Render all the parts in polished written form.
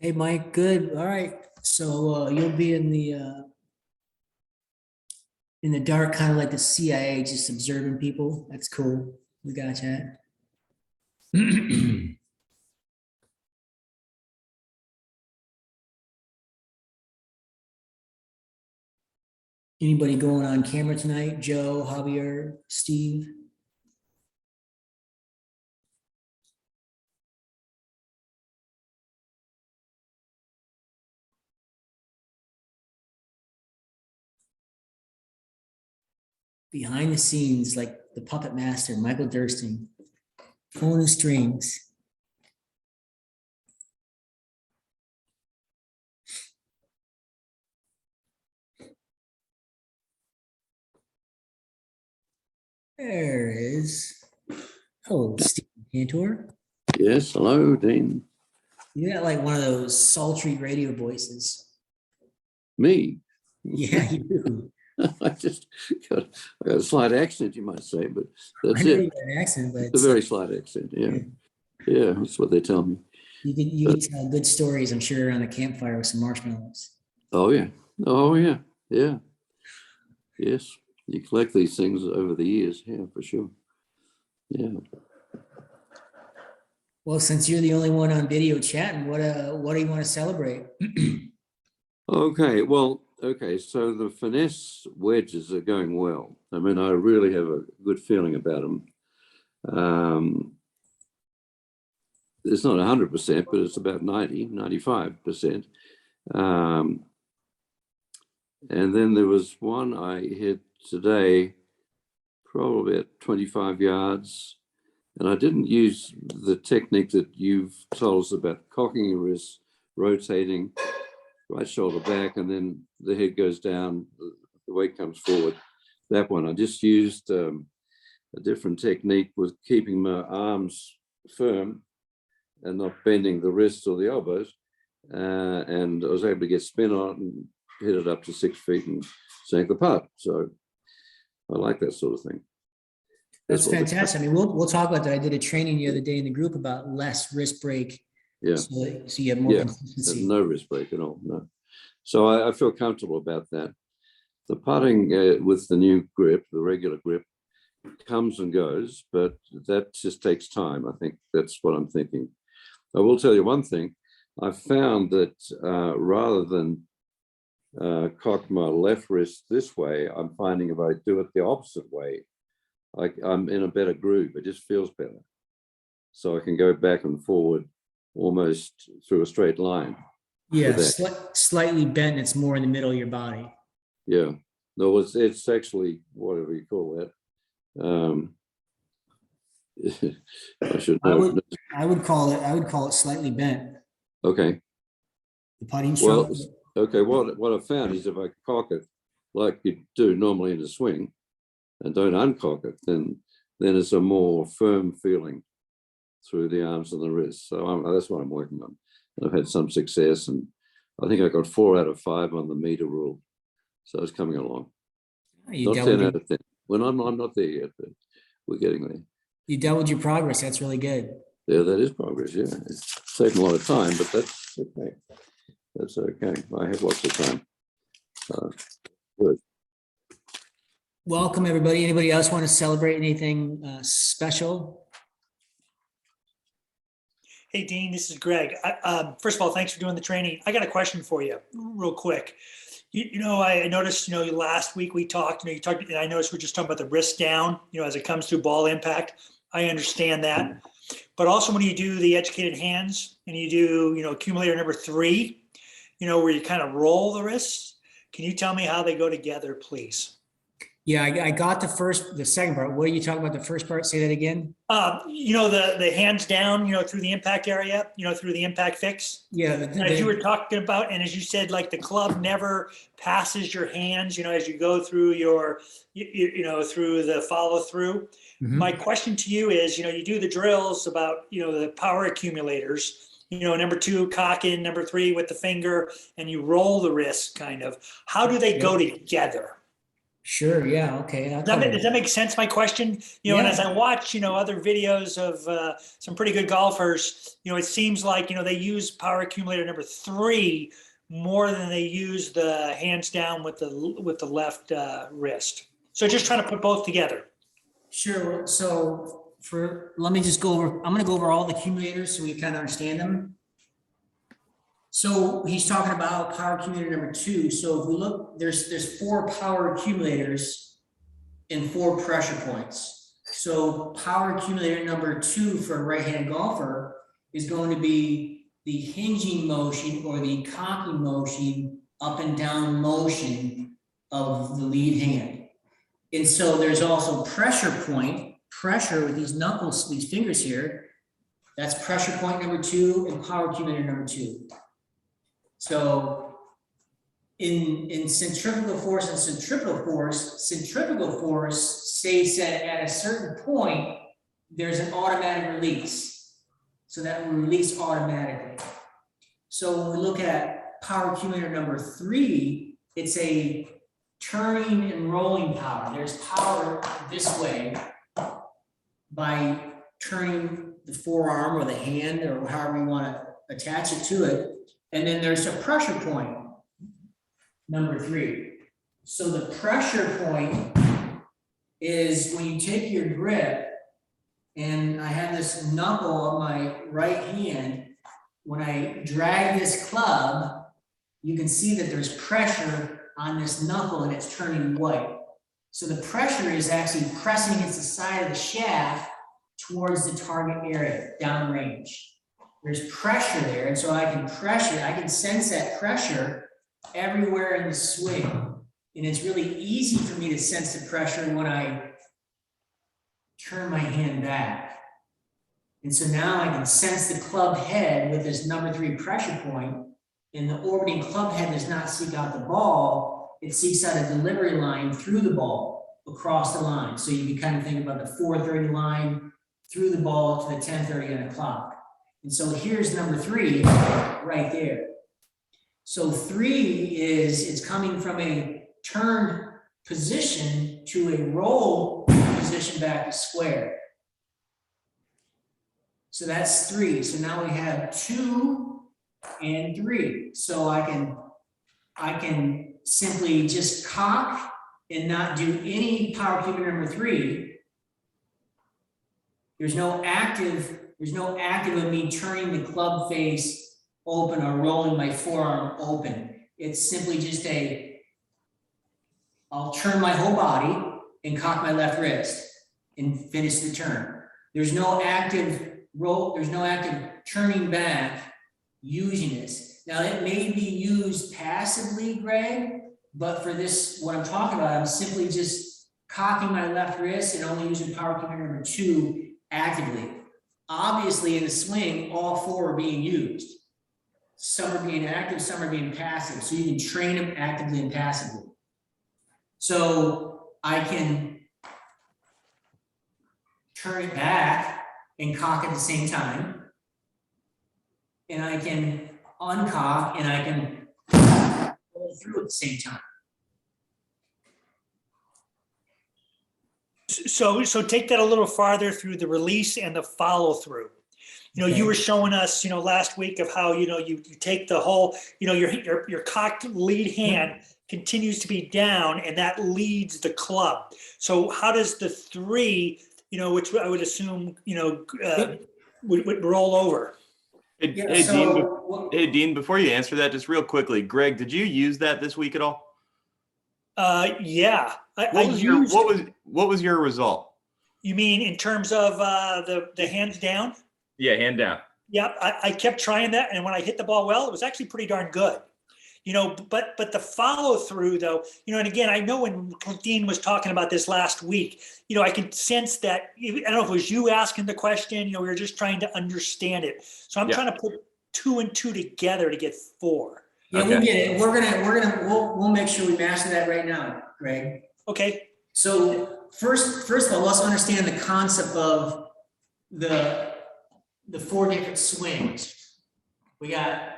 Hey, Mike, good. All right. So you'll be in the dark, kind of like the CIA, just observing people. That's cool. We got that. Anybody going on camera tonight? Joe, Javier, Steve? Behind the scenes, like the puppet master, Michael Dursting, pulling the strings. There is. Oh, Steve Cantor. Yes, hello, Dean. You got like one of those sultry radio voices. Me. Yeah, you do. I just got a slight accent, you might say, but I that's know it. you got an accent, but It's a very slight accent. Yeah, yeah, that's what they tell me. you can tell good stories, I'm sure, around the campfire with some marshmallows. Oh yeah, oh yeah, yeah, yes. You collect these things over the years, yeah, for sure. Yeah. Well, since you're the only one on video chatting, what do you want to celebrate? Okay, well, okay. So the finesse wedges are going well. I mean, I really have a good feeling about them. It's not 100%, but it's about 95%. And then there was one I hit today, probably at 25 yards. And I didn't use the technique that you've told us about cocking your wrist, rotating, right shoulder back, and then the head goes down, the weight comes forward. That one, I just used a different technique with keeping my arms firm and not bending the wrists or the elbows. And I was able to get spin on it and hit it up to 6 feet and sank the putt. So I like that sort of thing. That's fantastic. I mean, we'll talk about that. I did a training the other day in the group about less wrist break. Yeah. So you have more consistency. No wrist break at all. No. So I feel comfortable about that. The putting with the new grip, the regular grip, comes and goes, but that just takes time. I think that's what I'm thinking. I will tell you one thing. I found that rather than cock my left wrist this way, I'm finding if I do it the opposite way, I'm in a better groove. It just feels better. So I can go back and forward almost through a straight line. Yeah, slightly bent. It's more in the middle of your body. Yeah. No, it's actually whatever you call that. I should know. I would call it slightly bent. Okay. The putting Well, stroke. okay. What I found is if I cock it like you do normally in a swing, and don't uncock it, then it's a more firm feeling through the arms and the wrists. So that's what I'm working on. And I've had some success, and I think I got 4 out of 5 on the meter rule. So it's coming along. Not 10 out of 10. When I'm not there yet, but we're getting there. You doubled your progress. That's really good. Yeah, that is progress. Yeah, it's taken a lot of time, but that's okay. That's okay. I have lots of time. Good. Welcome, everybody. Anybody else want to celebrate anything special? Hey, Dean, this is Greg. First of all, thanks for doing the training. I got a question for you real quick. I noticed, last week we talked, you talked, and I noticed we're just talking about the wrist down, as it comes through ball impact. I understand that. But also when you do the educated hands and you do, accumulator number 3, where you kind of roll the wrists, can you tell me how they go together, please? Yeah, I got the second part. What are you talking about? The first part? Say that again. The hands down, through the impact area, through the impact fix. Yeah. As you were talking about, and as you said, like the club never passes your hands, as you go through your, through the follow through. Mm-hmm. My question to you is, you do the drills about, the power accumulators, number 2, cocking, number 3 with the finger, and you roll the wrist kind of. How do they go together? Sure, yeah, okay. I'll Does that, cover does that make sense, my question? You know, and Yeah. as I watch, other videos of some pretty good golfers, it seems like, they use power accumulator number 3 more than they use the hands down with the left wrist. So just trying to put both together. Sure, so let me just go over, I'm gonna go over all the accumulators so we kind of understand them. So he's talking about power accumulator number 2. So if we look, there's 4 power accumulators and 4 pressure points. So power accumulator number 2 for a right-handed golfer is going to be the hinging motion or the cocking motion, up and down motion of the lead hand. And so there's also pressure with these knuckles, these fingers here. That's pressure point number 2 and power accumulator number 2. So in centrifugal force and centripetal force states that at a certain point, there's an automatic release. So that will release automatically. So when we look at power accumulator number 3, it's a turning and rolling power. There's power this way by turning the forearm or the hand or however you want to attach it to it. And then there's a pressure point, number 3. So the pressure point is when you take your grip, and I have this knuckle on my right hand. When I drag this club, you can see that there's pressure on this knuckle and it's turning white. So the pressure is actually pressing against the side of the shaft towards the target area, downrange. There's pressure there, and so I can sense that pressure everywhere in the swing. And it's really easy for me to sense the pressure when I turn my hand back. And so now I can sense the club head with this number 3 pressure point, and the orbiting club head does not seek out the ball, it seeks out a delivery line through the ball, across the line. So you can kind of think about the 4:30 line through the ball to the 10:30 on the clock. And so here's number 3 right there. So 3 it's coming from a turn position to a roll position back to square. So that's 3. So now we have 2 and 3. So I can simply just cock and not do any power accumulator number 3. There's no active of me turning the club face open or rolling my forearm open. It's simply just I'll turn my whole body and cock my left wrist and finish the turn. There's no active roll, there's no active turning back using this. Now it may be used passively, Greg, but for this, what I'm talking about, I'm simply just cocking my left wrist and only using power accumulator number 2 actively. Obviously in the swing, all 4 are being used. Some are being active, some are being passive. So you can train them actively and passively. So I can turn it back and cock at the same time. And I can uncock and I can roll through at the same time. So take that a little farther through the release and the follow through. You were showing us, last week of how, you take the whole, your cocked lead hand continues to be down and that leads the club. So how does the 3, which I would assume, would roll over? Hey, Dean, before you answer that, just real quickly, Greg, did you use that this week at all? Yeah. What was your result? You mean in terms of the hands down? Yeah, hand down. Yeah, I kept trying that, and when I hit the ball well, it was actually pretty darn good. But the follow through though, and again, I know when Dean was talking about this last week, I could sense that, I don't know if it was you asking the question, we were just trying to understand it. So I'm trying to put 2 and 2 together to get 4. Yeah, we'll get it. We'll make sure we master that right now, Greg. Okay. So first of all, let's understand the concept of the 4 different swings. We got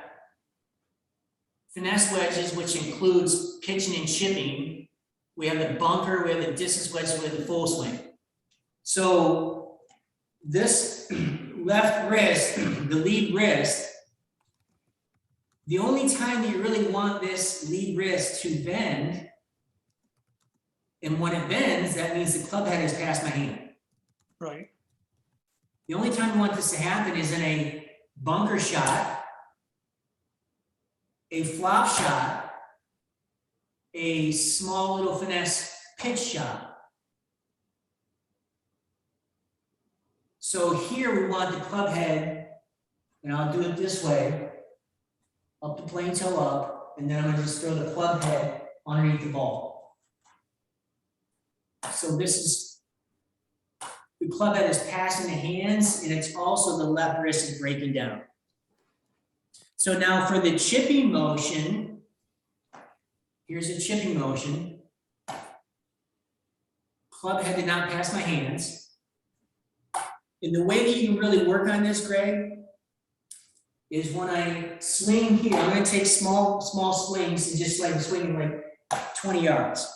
finesse wedges, which includes pitching and chipping, we have the bunker, we have the distance wedge, we have the full swing. So this left wrist, the lead wrist, the only time that you really want this lead wrist to bend, and when it bends, that means the club head has passed my hand. Right. The only time you want this to happen is in a bunker shot, a flop shot, a small little finesse pitch shot. So here we want the club head, and I'll do it this way, up the plain toe up, and then I'm gonna just throw the club head underneath the ball. So this is, the club head is passing the hands, and it's also the left wrist is breaking down. So now for the chipping motion, here's a chipping motion. Club head did not pass my hands. And the way that you really work on this, Greg, is when I swing here, I'm gonna take small swings and just like swinging like 20 yards.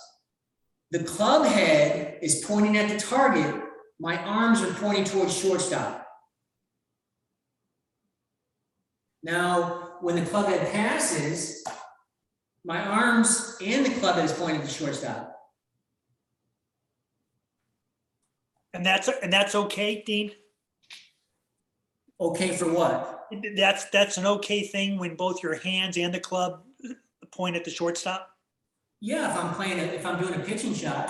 The club head is pointing at the target. My arms are pointing towards shortstop. Now, when the club head passes, my arms and the club head is pointing to shortstop. And that's okay, Dean? Okay for what? That's an okay thing when both your hands and the club point at the shortstop? Yeah, if I'm doing a pitching shot.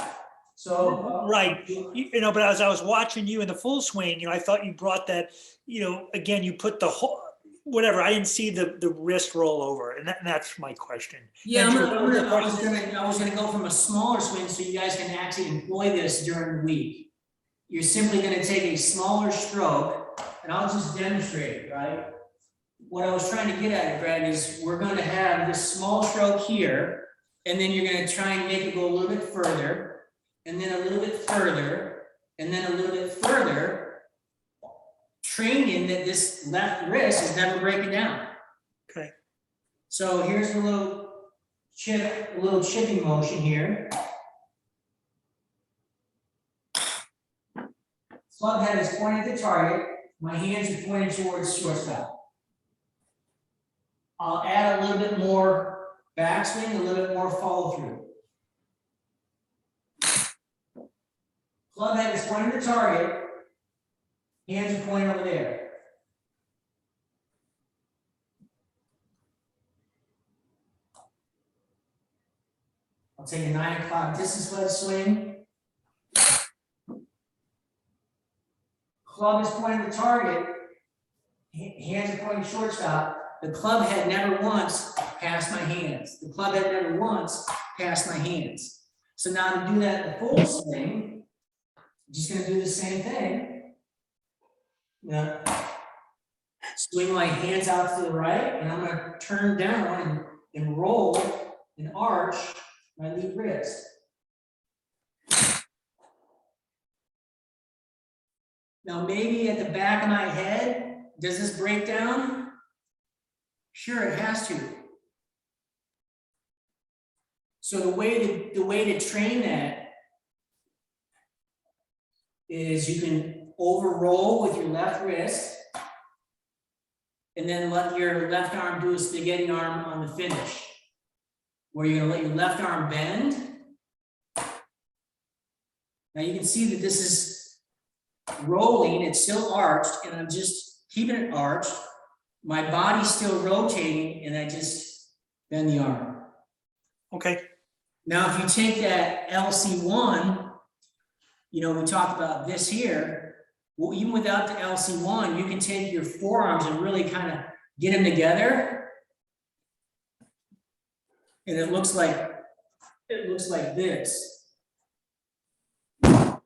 So. Right, but as I was watching you in the full swing, I thought you brought that, again, you put the whole, whatever, I didn't see the wrist roll over, and that's my question. Yeah, And I was gonna go from a smaller swing so you guys can actually employ this during the week. You're simply gonna take a smaller stroke, and I'll just demonstrate it, right? What I was trying to get at, Greg, is we're gonna have this small stroke here, and then you're gonna try and make it go a little bit further, and then a little bit further, and then a little bit further, training that this left wrist is never breaking down. Okay. So here's a little chipping motion here. Club head is pointing at the target. My hands are pointing towards shortstop. I'll add a little bit more backswing, a little bit more follow through. Club head is pointing at the target. Hands are pointing over there. I'll take a 9 o'clock distance wedge swing. Club is pointing at the target. Hands are pointing shortstop. The club head never once passed my hands. The club head never once passed my hands. So now to do that in the full swing, I'm just going to do the same thing. Now, swing my hands out to the right, and I'm going to turn down and roll and arch my lead wrist. Now, maybe at the back of my head, does this break down? Sure, it has to. So the way to train that is you can over roll with your left wrist, and then let your left arm do a spaghetti arm on the finish, where you're gonna let your left arm bend. Now you can see that this is rolling, it's still arched, and I'm just keeping it arched. My body's still rotating, and I just bend the arm. Okay. Now, if you take that LC1, we talked about this here. Well, even without the LC1, you can take your forearms and really kind of get them together. And it looks like this. I'm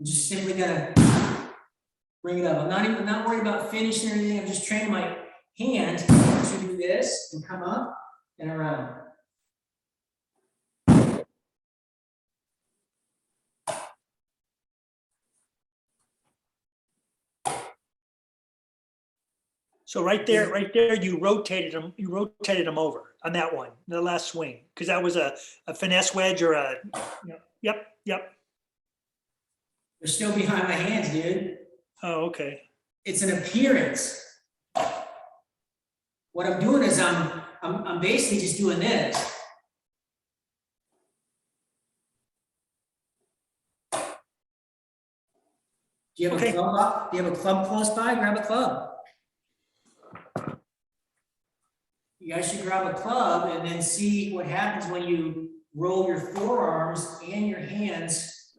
just simply gonna bring it up. I'm not worried about finishing or anything. I'm just training my hand to do this and come up and around. So right there, you rotated them over. on that one, the last swing? Because that was a finesse wedge or a, yep. They're still behind my hands, dude. Oh, okay. It's an appearance. What I'm doing is I'm basically just doing this. Do you have Okay. a club up? Do you have a club close by? Grab a club. You guys should grab a club and then see what happens when you roll your forearms and your hands.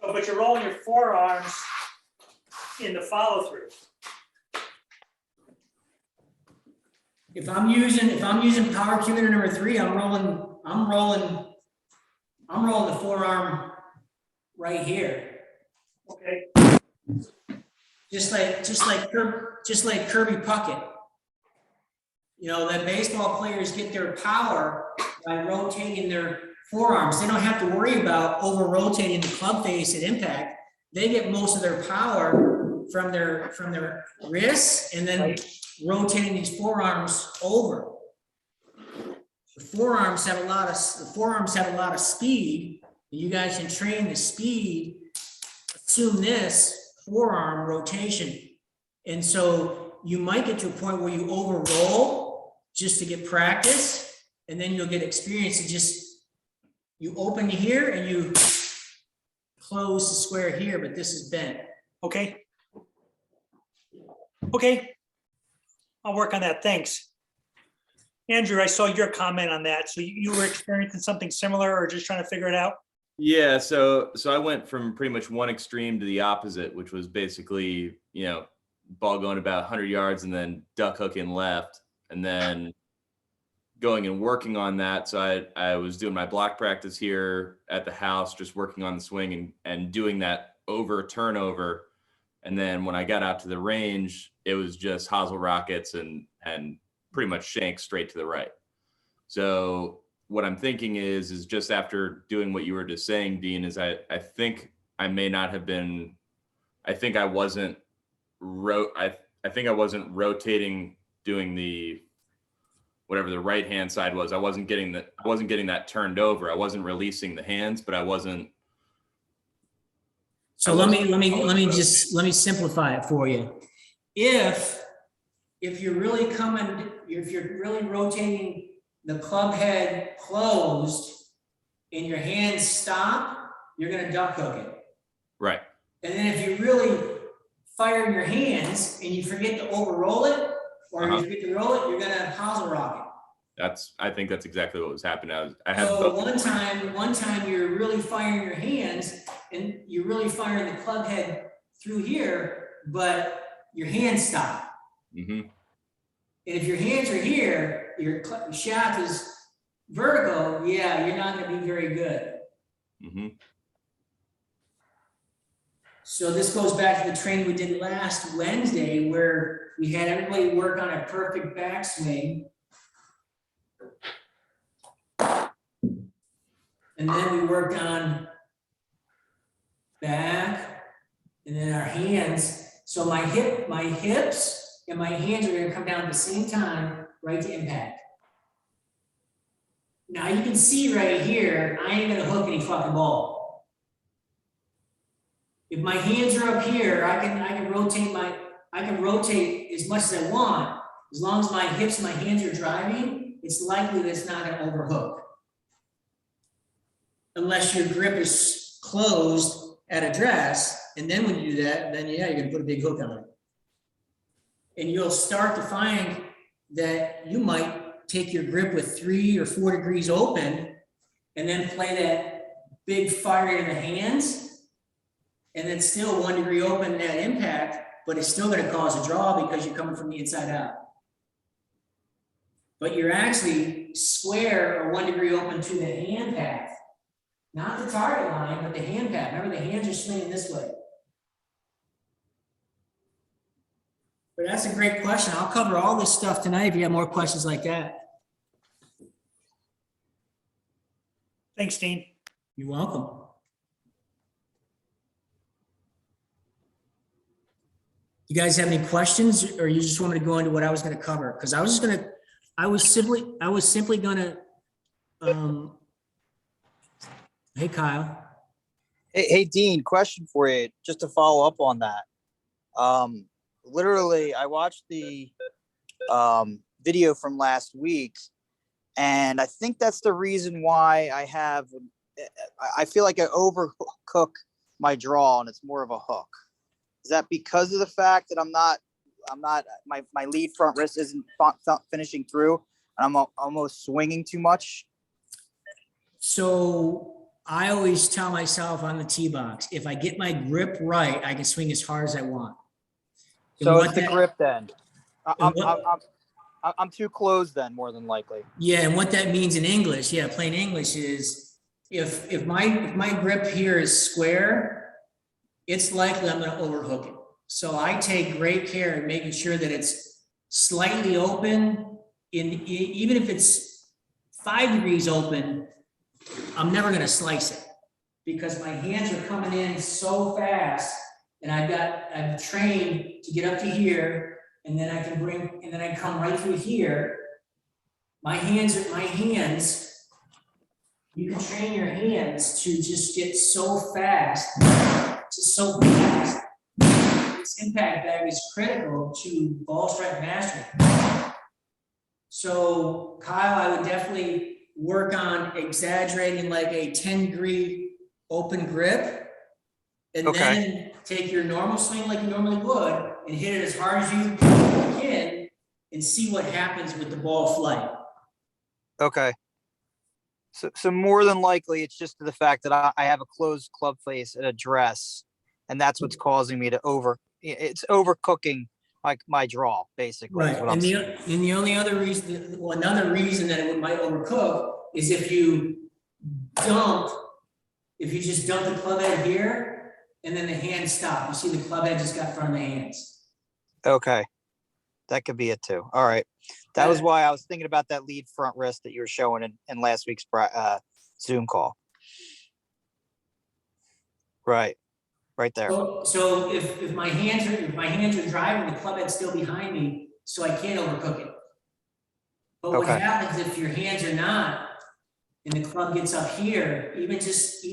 Oh, but you're rolling your forearms in the follow through. If I'm using power cumulator number 3, I'm rolling the forearm right here. Okay. Just like Kirby Puckett. You know, the baseball players get their power by rotating their forearms. They don't have to worry about over rotating the club face at impact. They get most of their power from their wrists and then rotating these forearms over. The forearms have a lot of speed. You guys can train the speed. Assume this forearm rotation. And so you might get to a point where you overroll just to get practice, and then you'll get experience. You open here and you close the square here, but this is bent. Okay. I'll work on that. Thanks. Andrew, I saw your comment on that. So you were experiencing something similar or just trying to figure it out? Yeah, so I went from pretty much one extreme to the opposite, which was basically, ball going about 100 yards and then duck hooking left, and then going and working on that. So I was doing my block practice here at the house, just working on the swing and doing that over turnover. And then when I got out to the range, it was just hosel rockets and pretty much shank straight to the right. So what I'm thinking is just after doing what you were just saying, Dean, is I think I may not have been, I think I wasn't rotating, doing the, whatever the right hand side was. I wasn't getting that turned over. I wasn't releasing the hands, but I wasn't. So let me simplify it for you. If you're really rotating the club head closed and your hands stop, you're going to duck hook it. Right. And then if you really fire your hands and you forget to overroll it, or you forget to roll it, you're going to hosel rock it. I think that's exactly what was happening. I had So both. one time you're really firing your hands and you're really firing the club head through here, but your hands stop. Mm-hmm. And if your hands are here, your shaft is vertical, yeah, you're not going to be very good. Mm-hmm. So this goes back to the training we did last Wednesday where we had everybody work on a perfect backswing. And then we worked on back and then our hands. So my hips and my hands are going to come down at the same time, right to impact. Now you can see right here, I ain't going to hook any fucking ball. If my hands are up here, I can rotate as much as I want. As long as my hips and my hands are driving, it's likely that it's not going to overhook. Unless your grip is closed at address, and then when you do that, then yeah, you're gonna put a big hook on it. And you'll start to find that you might take your grip with 3 or 4 degrees open and then play that big fire in the hands, and then still 1 degree open at impact, but it's still gonna cause a draw because you're coming from the inside out. But you're actually square or 1 degree open to the hand path. Not the target line, but the hand path. Remember, the hands are swinging this way. But that's a great question. I'll cover all this stuff tonight if you have more questions like that. Thanks, Dean. You're welcome. You guys have any questions, or you just want me to go into what I was gonna cover? Because I was simply gonna, hey Kyle. Hey, Dean, question for you, just to follow up on that. Literally, I watched the video from last week, and I think that's the reason why I feel like I overcook my draw, and it's more of a hook. Is that because of the fact that my lead front wrist isn't finishing through, and I'm almost swinging too much? So I always tell myself on the tee box, if I get my grip right, I can swing as hard as I want. And So what it's the that- grip then. and what- I'm too close then, more than likely. Yeah, and what that means in English, yeah, plain English is if my grip here is square, it's likely I'm gonna overhook it. So I take great care in making sure that it's slightly open, even if it's 5 degrees open, I'm never gonna slice it because my hands are coming in so fast, and I'm trained to get up to here, and then I come right through here. My hands, you can train your hands to just get so fast, This impact bag is critical to ball strike mastery. So Kyle, I would definitely work on exaggerating like a 10-degree open grip. And Okay. then take your normal swing like you normally would and hit it as hard as you can and see what happens with the ball flight. Okay. So more than likely, it's just the fact that I have a closed club face and a dress, and that's what's causing me to it's overcooking my draw, basically. Right, is what I'm and saying. the only other reason, well, another reason that it might overcook is if you just dump the club head here and then the hands stop. You see the club head just got in front of the hands. Okay. That could be it too. All right. That was why I was thinking about that lead front wrist that you were showing in last week's Zoom call. Right. Right there. So if my hands are driving, the club head's still behind me, so I can't overcook it. But what Okay. happens if your hands are not, and the club gets up here, even just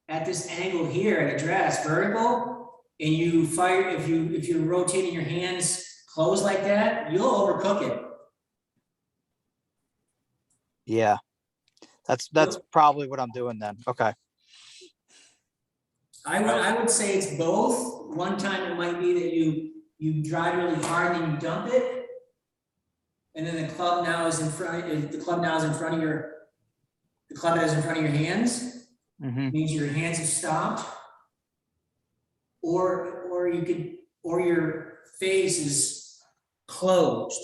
at this angle here at address, vertical, and you fire, if you're rotating your hands closed like that, you'll overcook it. Yeah. That's probably what I'm doing then. Okay. I would say it's both. One time it might be that you drive really hard and then you dump it, and then the club now is in front of your hands. Mm-hmm. Means your hands have stopped, or your face is closed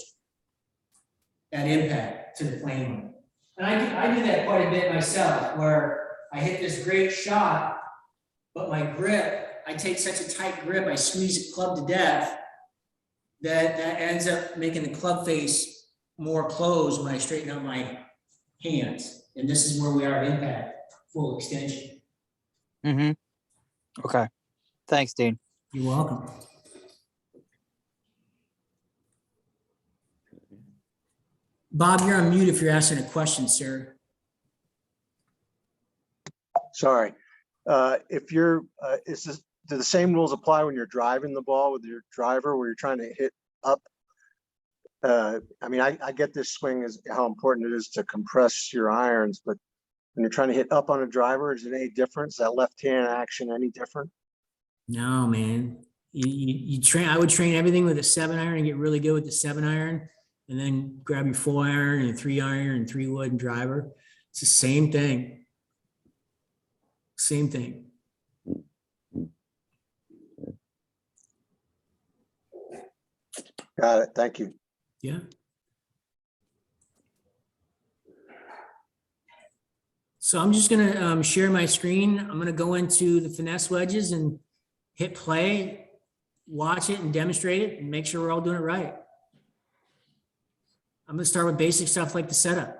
at impact to the plane. And I do that quite a bit myself, where I hit this great shot, but my grip, I take such a tight grip, I squeeze the club to death, that ends up making the club face more closed when I straighten out my hands. And this is where we are at impact, full extension. Mm-hmm. Okay. Thanks, Dean. You're welcome. Bob, you're on mute if you're asking a question, sir. Sorry. If you're, do the same rules apply when you're driving the ball with your driver, where you're trying to hit up? I mean, I get this swing is how important it is to compress your irons, but when you're trying to hit up on a driver, is it any different? Is that left hand action any different? No, man. You train. I would train everything with a 7-iron and get really good with the 7-iron, and then grab your 4-iron and 3-iron and 3-wood and driver. It's the same thing. Same thing. Got it. Thank you. Yeah. So I'm just gonna share my screen. I'm gonna go into the finesse wedges and hit play, watch it and demonstrate it and make sure we're all doing it right. I'm gonna start with basic stuff like the setup.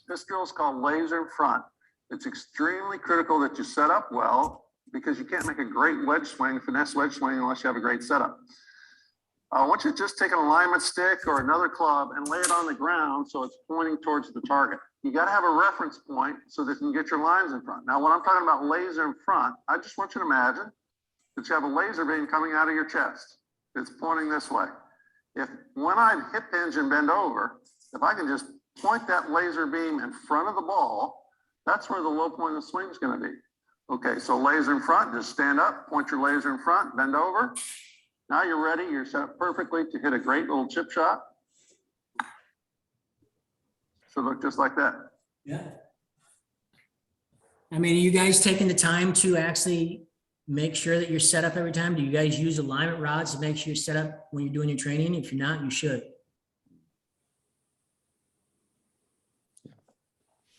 This drill is called laser front. It's extremely critical that you set up well because you can't make a great wedge swing, finesse wedge swing, unless you have a great setup. I want you to just take an alignment stick or another club and lay it on the ground so it's pointing towards the target. You got to have a reference point so that you can get your lines in front. Now, when I'm talking about laser in front, I just want you to imagine that you have a laser beam coming out of your chest. It's pointing this way. When I hip hinge and bend over, if I can just point that laser beam in front of the ball, that's where the low point of the swing is going to be. Okay, so laser in front, just stand up, point your laser in front, bend over. Now you're ready. You're set up perfectly to hit a great little chip shot. Should look just like that. Yeah. I mean, are you guys taking the time to actually make sure that you're set up every time? Do you guys use alignment rods to make sure you're set up when you're doing your training? If you're not, you should.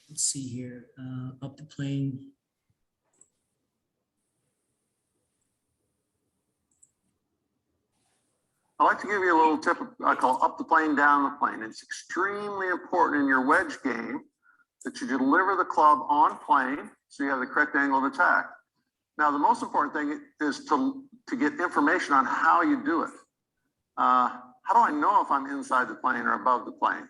Let's see here, up the plane. I like to give you a little tip I call up the plane, down the plane. It's extremely important in your wedge game that you deliver the club on plane so you have the correct angle of attack. Now, the most important thing is to get information on how you do it. How do I know if I'm inside the plane or above the plane?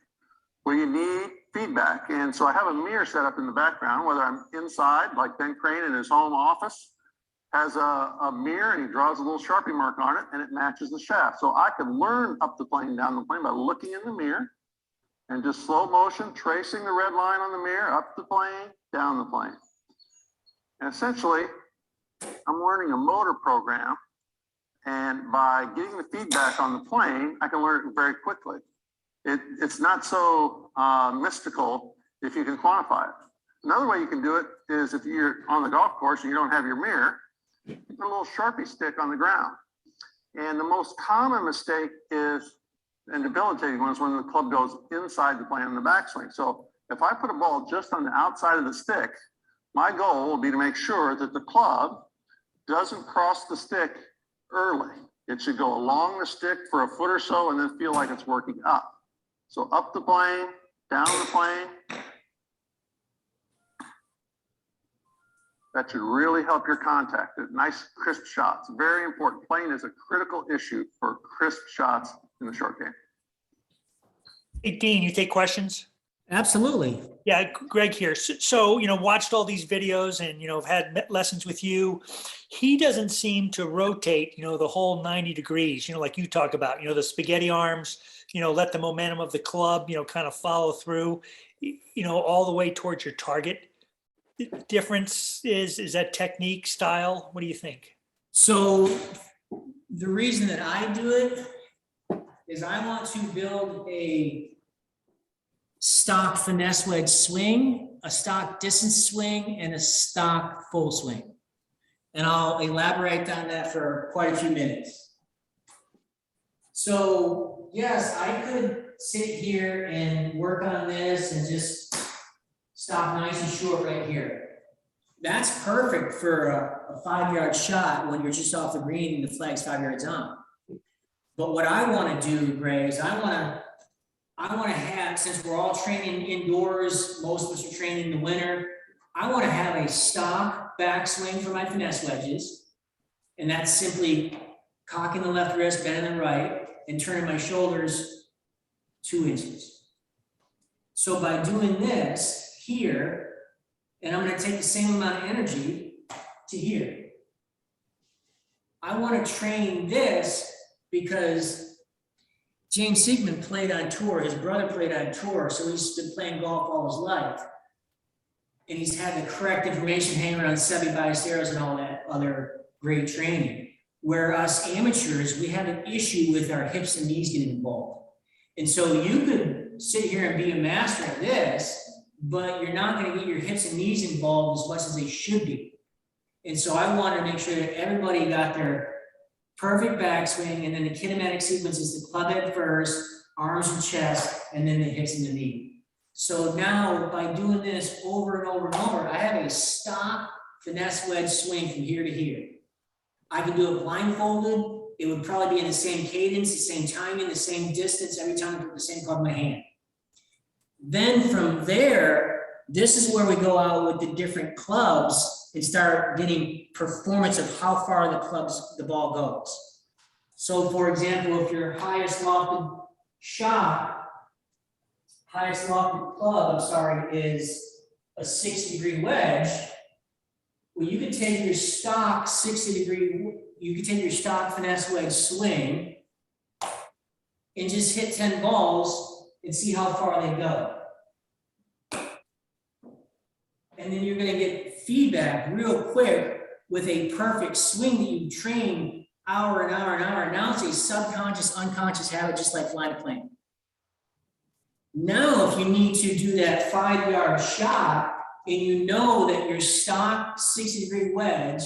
Well, you need feedback. And so I have a mirror set up in the background, whether I'm inside, like Ben Crane in his home office, has a mirror and he draws a little Sharpie mark on it and it matches the shaft. So I can learn up the plane, down the plane by looking in the mirror and just slow motion, tracing the red line on the mirror, up the plane, down the plane. And essentially, I'm learning a motor program, and by getting the feedback on the plane, I can learn it very quickly. It's not so mystical if you can quantify it. Another way you can do it is if you're on the golf course and you don't have your mirror, you put a little Sharpie stick on the ground. And the most common mistake is, and debilitating one, is when the club goes inside the plane in the backswing. So if I put a ball just on the outside of the stick, my goal will be to make sure that the club doesn't cross the stick early. It should go along the stick for a foot or so and then feel like it's working up. So up the plane, down the plane. That should really help your contact. Nice crisp shots, very important. Plane is a critical issue for crisp shots in the short game. Hey, Dean, you take questions? Absolutely. Yeah, Greg here. So, watched all these videos and, have had lessons with you. He doesn't seem to rotate, the whole 90 degrees, like you talk about, the spaghetti arms, let the momentum of the club, kind of follow through, all the way towards your target. The difference is that technique, style? What do you think? So the reason that I do it is I want to build a stock finesse wedge swing, a stock distance swing, and a stock full swing. And I'll elaborate on that for quite a few minutes. So yes, I could sit here and work on this and just stop nice and short right here. That's perfect for a 5-yard shot when you're just off the green and the flag's 5 yards on. But what I want to do, Greg, is I want to have, since we're all training indoors, most of us are training in the winter, I want to have a stock backswing for my finesse wedges. And that's simply cocking the left wrist, bending the right, and turning my shoulders 2 inches. So by doing this here, and I'm going to take the same amount of energy to here. I want to train this because James Siegman played on tour. His brother played on tour, so he's been playing golf all his life. And he's had the correct information hanging around semi-biased arrows and all that other great training. Where us amateurs, we have an issue with our hips and knees getting involved. And so you could sit here and be a master of this, but you're not going to get your hips and knees involved as much as they should be. And so I wanted to make sure that everybody got their perfect backswing, and then the kinematic sequence is the club head first, arms and chest, and then the hips and the knee. So now by doing this over and over and over, I have a stock finesse wedge swing from here to here. I can do it blindfolded. It would probably be in the same cadence, the same timing, the same distance every time I put the same club in my hand. Then from there, This is where we go out with the different clubs and start getting performance of how far the ball goes. So for example, if your highest lofted club, is a 60-degree wedge, well, you could take your stock finesse wedge swing and just hit 10 balls and see how far they go. And then you're gonna get feedback real quick with a perfect swing that you train hour and hour and hour. Now it's a subconscious, unconscious habit, just like flying a plane. Now, if you need to do that 5-yard shot, and you know that your stock 60-degree wedge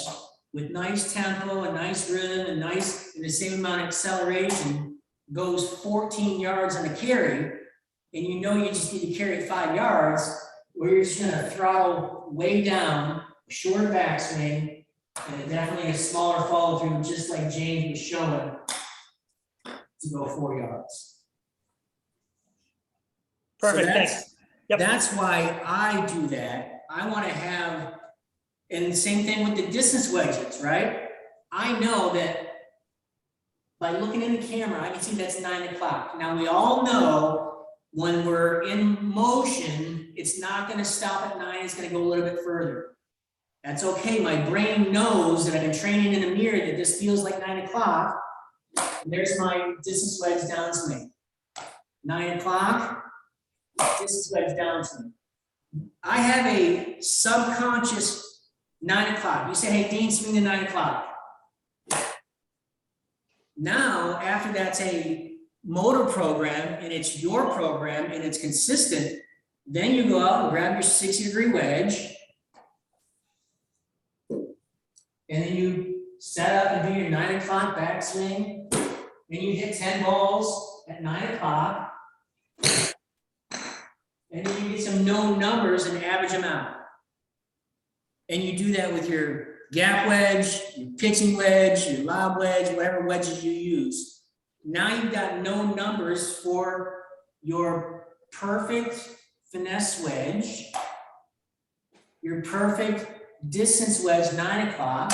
with nice tempo and nice rhythm and the same amount of acceleration goes 14 yards on a carry, and you know you just need to carry it 5 yards, where you're just gonna throttle way down, shorter backswing, and definitely a smaller follow through, just like James was showing, to go 4 yards. Perfect, So thanks. Yep. That's why I do that. I want to have, and the same thing with the distance wedges, right? I know that by looking in the camera, I can see that's 9 o'clock. Now, we all know when we're in motion, it's not going to stop at 9, it's going to go a little bit further. That's okay. My brain knows that I've been training in the mirror that this feels like 9 o'clock. And there's my distance wedge downswing. 9 o'clock, distance wedge downswing. I have a subconscious 9 o'clock. You say, hey, Dean, swing to 9 o'clock. Now, after that's a motor program and it's your program and it's consistent, then you go out and grab your 60-degree wedge. And then you set up and do your 9 o'clock backswing. Then you hit 10 balls at 9 o'clock. And then you get some known numbers and average them out. And you do that with your gap wedge, your pitching wedge, your lob wedge, whatever wedges you use. Now you've got known numbers for your perfect finesse wedge, your perfect distance wedge, 9 o'clock,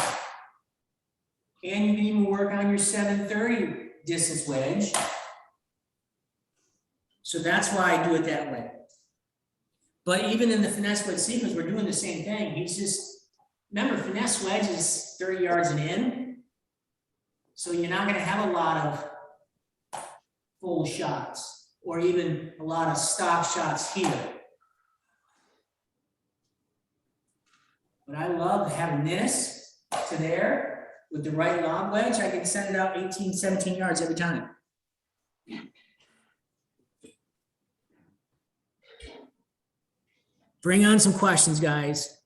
and you can even work on your 7:30 distance wedge. So that's why I do it that way. But even in the finesse wedge sequence, we're doing the same thing. He's just, remember, finesse wedge is 30 yards and in. So you're not gonna have a lot of full shots or even a lot of stop shots here. But I love having this to there with the right lob wedge. I can send it out 18, 17 yards every time. Bring on some questions, guys.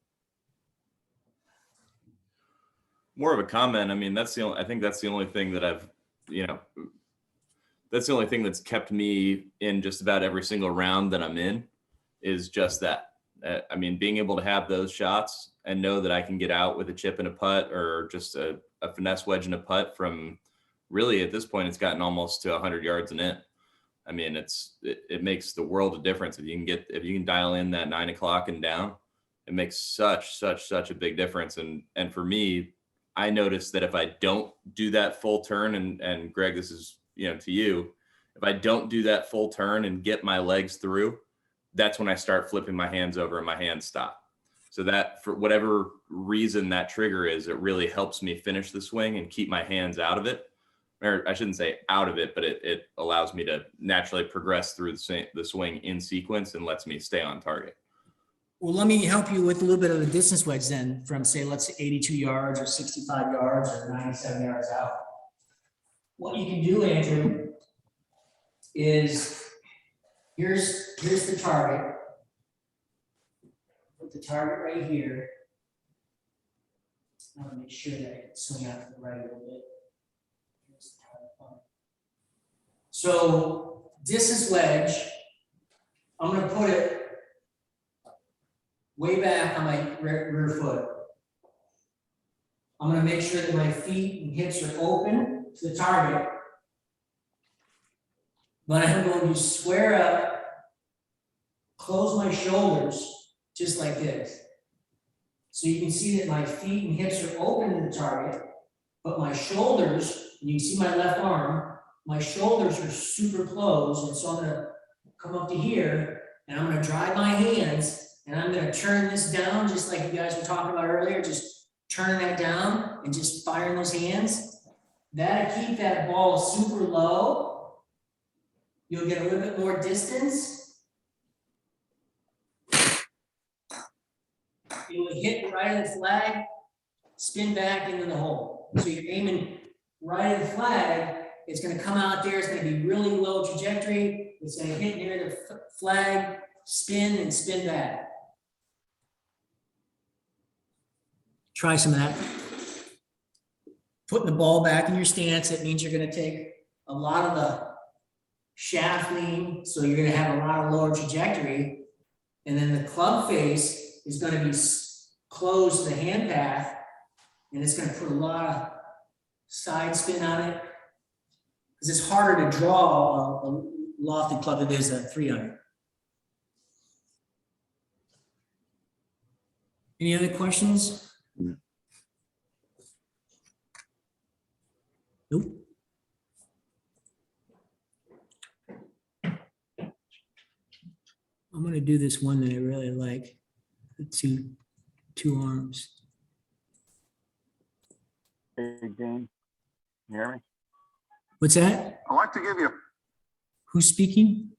More of a comment. I mean, I think that's the only thing that I've, that's the only thing that's kept me in just about every single round that I'm in, is just that. I mean, being able to have those shots and know that I can get out with a chip and a putt, or just a finesse wedge and a putt from, really at this point, it's gotten almost to 100 yards and in. I mean, it makes the world of difference. If you can dial in that 9 o'clock and down, it makes such a big difference. And for me, I noticed that if I don't do that full turn, and Greg, this is, to you, if I don't do that full turn and get my legs through, that's when I start flipping my hands over and my hands stop. So that, for whatever reason that trigger is, it really helps me finish the swing and keep my hands out of it. Or I shouldn't say out of it, but it allows me to naturally progress through the swing in sequence and lets me stay on target. Well, let me help you with a little bit of the distance wedge then, from say, let's say 82 yards or 65 yards or 97 yards out. What you can do, Andrew, is here's the target. Put the target right here. I want to make sure that I can swing out to the right a little bit. Here's the target. So distance wedge, I'm going to put it way back on my rear foot. I'm going to make sure that my feet and hips are open to the target. But I'm going to square up, close my shoulders just like this. So you can see that my feet and hips are open to the target, but my shoulders, you can see my left arm, my shoulders are super closed, and so I'm gonna come up to here, and I'm gonna drive my hands, and I'm gonna turn this down, just like you guys were talking about earlier, just turning that down and just firing those hands. That'll keep that ball super low. You'll get a little bit more distance. It will hit right at the flag, spin back into the hole. So you're aiming right at the flag, it's gonna come out there, it's gonna be really low trajectory, it's gonna hit near the flag, spin and spin back. Try some of that. Putting the ball back in your stance, it means you're gonna take a lot of the shaft lean, so you're gonna have a lot of lower trajectory. And then the club face is gonna be close to the hand path, and it's gonna put a lot of side spin on it. Because it's harder to draw a lofted club than it is a 300. Any other questions? Nope. I'm gonna do this one that I really like, the two arms. Hey, Dean, you hear me? What's that? I'd like to give you, Who's speaking?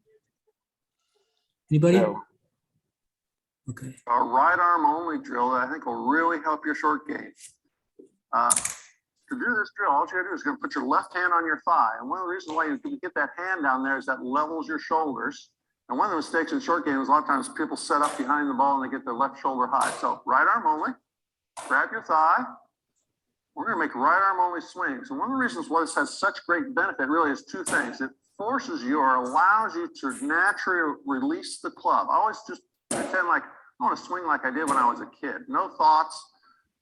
Anybody? No. Okay. a right arm only drill that I think will really help your short game. To do this drill, all you gotta do is you're gonna put your left hand on your thigh. And one of the reasons why you can get that hand down there is that levels your shoulders. And one of the mistakes in short game is a lot of times people set up behind the ball and they get their left shoulder high. So right arm only, grab your thigh. We're gonna make right arm only swings. And one of the reasons why this has such great benefit really is two things. It forces you or allows you to naturally release the club. I always just pretend like I want to swing like I did when I was a kid. No thoughts.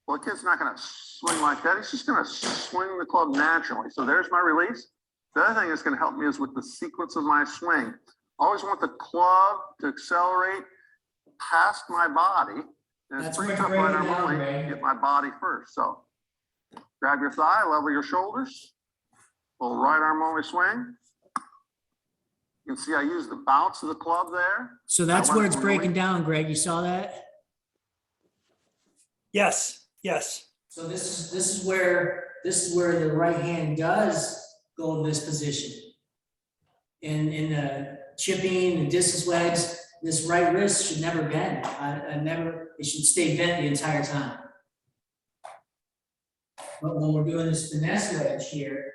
Well, a kid's not going to swing like that. He's just going to swing the club naturally. So there's my release. The other thing that's going to help me is with the sequence of my swing. I always want the club to accelerate past my body. And That's it's pretty where tough you're right breaking arm down, only Ray. to get my body first. So grab your thigh, level your shoulders. Little right arm only swing. You can see I use the bounce of the club there. So that's I where went it's really- breaking down, Greg. You saw that? Yes, yes. So this is where the right hand does go in this position. In the chipping and distance wedge, this right wrist should never bend. It should stay bent the entire time. But when we're doing this finesse wedge here,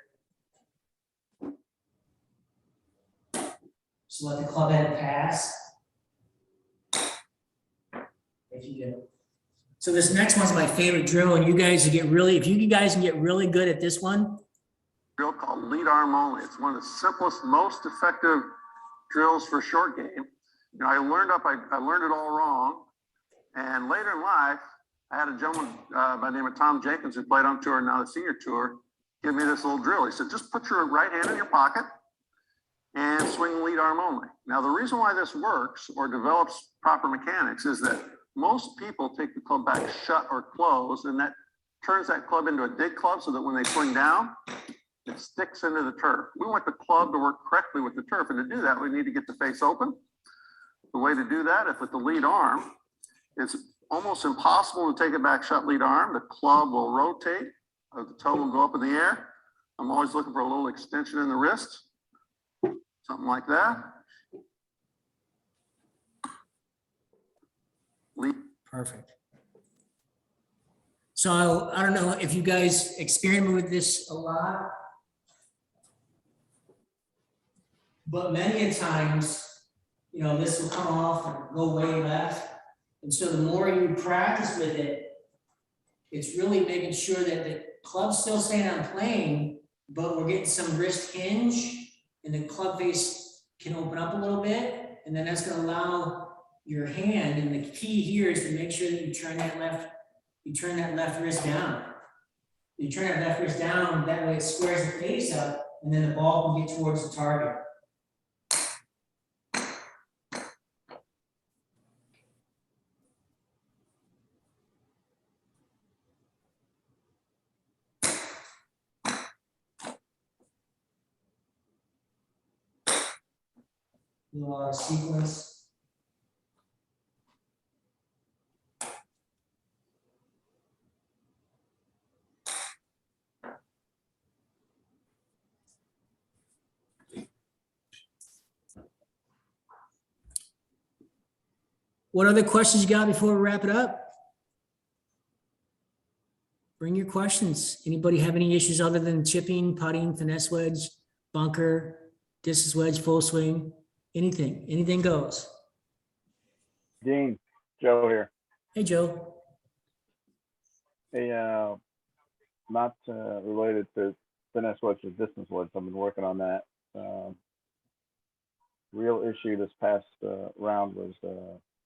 just let the club head pass. If you do. So this next one's my favorite drill, and you guys get really, if you guys can get really good at this one. Drill called lead arm only. It's one of the simplest, most effective drills for short game. You know, I learned it all wrong. And later in life, I had a gentleman by the name of Tom Jenkins who played on tour and now the senior tour, give me this little drill. He said, just put your right hand in your pocket and swing lead arm only. Now, the reason why this works or develops proper mechanics is that most people take the club back shut or closed, and that turns that club into a dig club so that when they swing down, it sticks into the turf. We want the club to work correctly with the turf, and to do that, we need to get the face open. The way to do that is with the lead arm. It's almost impossible to take it back shut lead arm. The club will rotate, or the toe will go up in the air. I'm always looking for a little extension in the wrist, something like that. Lead. Perfect. So I don't know if you guys experiment with this a lot, but many a times, you know, this will come off and go way left. And so the more you practice with it, it's really making sure that the club's still staying on plane, but we're getting some wrist hinge and the club face can open up a little bit. And then that's gonna allow your hand, and the key here is to make sure that you turn that left wrist down. You turn that left wrist down, that way it squares the face up, and then the ball can get towards the target. little sequence. What other questions you got before we wrap it up? Bring your questions. Anybody have any issues other than chipping, putting, finesse wedge, bunker, distance wedge, full swing? Anything goes. Dean, Joe here. Hey, Joe. Hey, not related to finesse wedge or distance wedge. I've been working on that. Real issue this past round was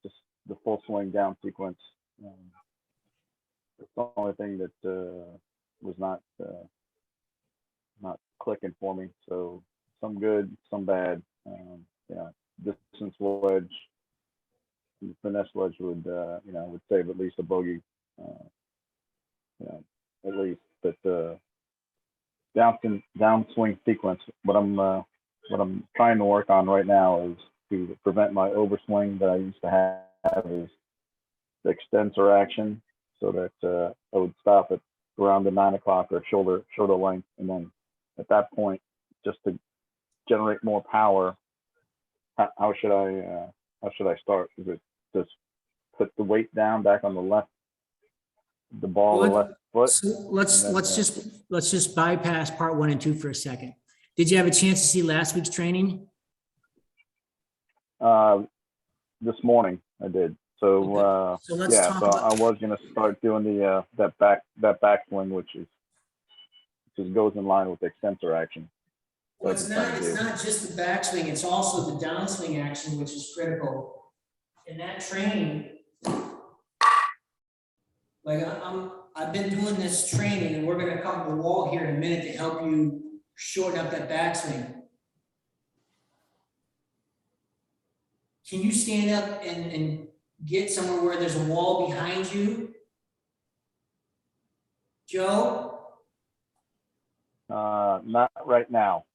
just the full swing down sequence. It's the only thing that was not clicking for me. So some good, some bad. Distance wedge, finesse wedge would would save at least a bogey. At least. But downswing sequence. What I'm trying to work on right now is to prevent my overswing that I used to have is the extensor action, so that I would stop at around the 9 o'clock or shoulder length, and then at that point, just to generate more power. How should I start? Is it just put the weight down back on the left, the ball, the left foot? So let's just bypass part 1 and 2 for a second. Did you have a chance to see last week's training? This morning I did. So Okay. So let's talk about. I was gonna start doing the that backswing, which just goes in line with the extensor action. Well, it's not just the backswing, it's also the downswing action, which is critical. In that training, like I've been doing this training, and we're gonna come to the wall here in a minute to help you shorten up that backswing. Can you stand up and get somewhere where there's a wall behind you? Joe? Not right now.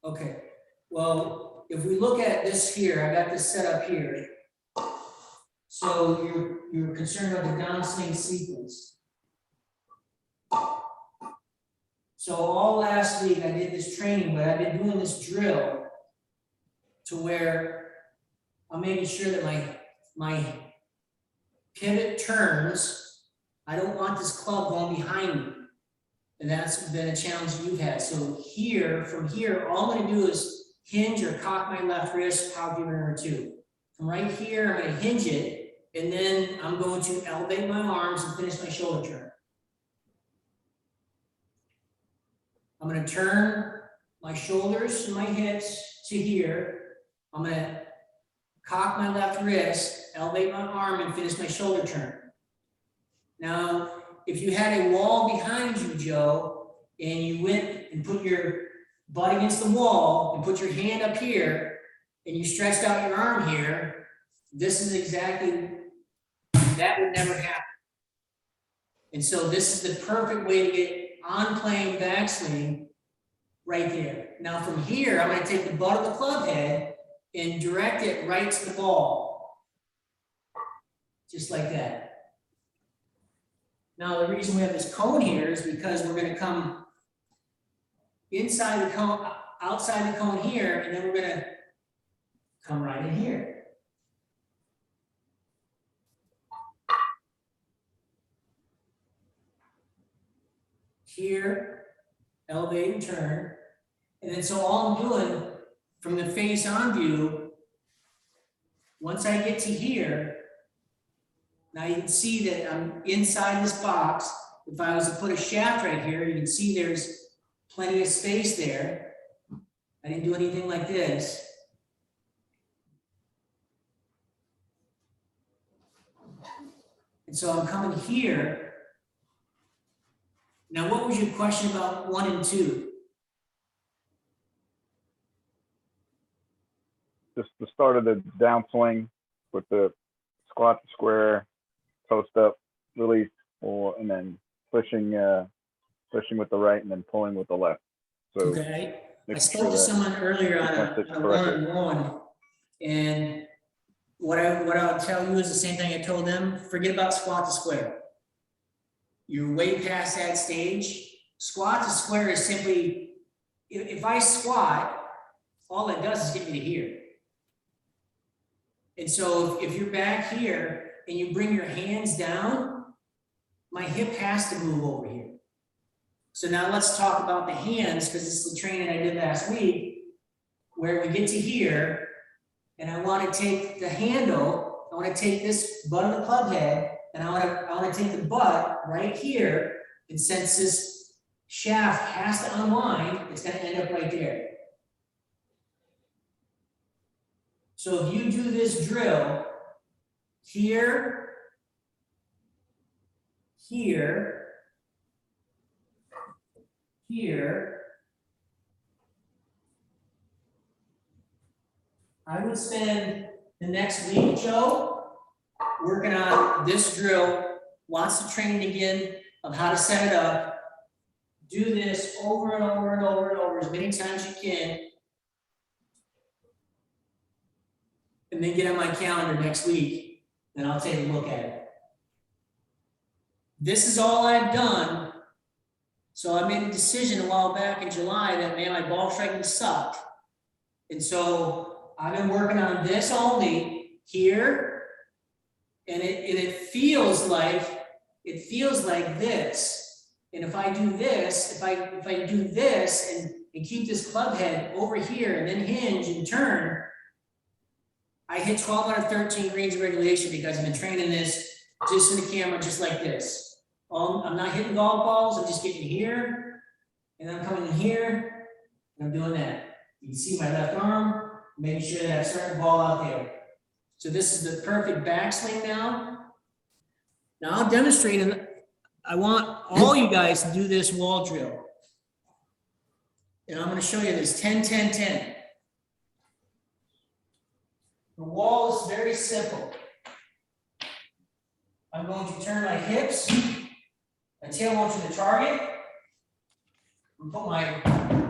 Okay, well, if we look at this here, I got this set up here. So you're concerned about the downswing sequence. So all last week I did this training, but I've been doing this drill to where I'm making sure that my pivot turns. I don't want this club going behind me. And that's been a challenge you've had. So from here, all I'm gonna do is hinge or cock my left wrist, power cube number 2. From right here, I'm gonna hinge it, and then I'm going to elevate my arms and finish my shoulder turn. I'm gonna turn my shoulders and my hips to here. I'm gonna cock my left wrist, elevate my arm, and finish my shoulder turn. Now, if you had a wall behind you, Joe, and you went and put your butt against the wall and put your hand up here, and you stretched out your arm here, this is exactly, that would never happen. And so this is the perfect way to get on plane backswing right there. Now from here, I'm gonna take the butt of the club head and direct it right to the ball. Just like that. Now, the reason we have this cone here is because we're gonna come inside the cone, outside the cone here, and then we're gonna come right in here. Here, elevate and turn. And then so all I'm doing from the face on view, once I get to here, now you can see that I'm inside this box. If I was to put a shaft right here, you can see there's plenty of space there. I didn't do anything like this. And so I'm coming here. Now, what was your question about 1 and 2? Just the start of the downswing with the squat to square, post up, release, and then pushing with the right and then pulling with the left. So Okay, I spoke to someone earlier on a one-on-one, And what I'll tell you is the same thing I told them, forget about squat to square. You're way past that stage. Squat to square is simply, if I squat, all it does is get me to here. And so if you're back here and you bring your hands down, my hip has to move over here. So now let's talk about the hands, because it's the training I did last week, where we get to here, and I want to take the handle, I want to take this butt of the club head, and I want to take the butt right here, and since this shaft has to unwind, it's going to end up right there. So if you do this drill here, here, here, I would spend the next week, Joe, working on this drill, lots of training again of how to set it up. Do this over and over and over and over as many times as you can. And then get on my calendar next week, and I'll take a look at it. This is all I've done. So I made a decision a while back in July that, man, my ball striking sucked. And so I've been working on this only here, and it feels like this. And if I do this, if I do this and keep this club head over here and then hinge and turn, I hit 12 out of 13 greens of regulation because I've been training this just in the camera, just like this. I'm not hitting golf balls, I'm just getting here, and I'm coming in here, and I'm doing that. You can see my left arm, making sure that I'm starting the ball out there. So this is the perfect backswing now. Now I'll demonstrate, and I want all you guys to do this wall drill. And I'm gonna show you this 10, 10, 10. The wall is very simple. I'm going to turn my hips, my tailbone to the target, and put my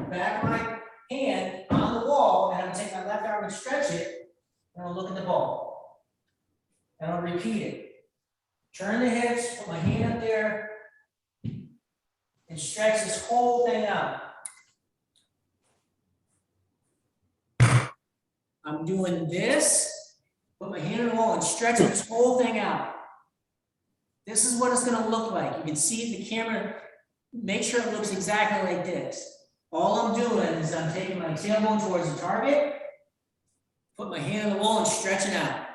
back of my hand on the wall, and I'm gonna take my left arm and stretch it, and I'll look at the ball. And I'll repeat it. Turn the hips, put my hand up there, and stretch this whole thing out. I'm doing this, put my hand on the wall and stretch this whole thing out. This is what it's gonna look like. You can see the camera, make sure it looks exactly like this. All I'm doing is I'm taking my tailbone towards the target, put my hand on the wall and stretching out.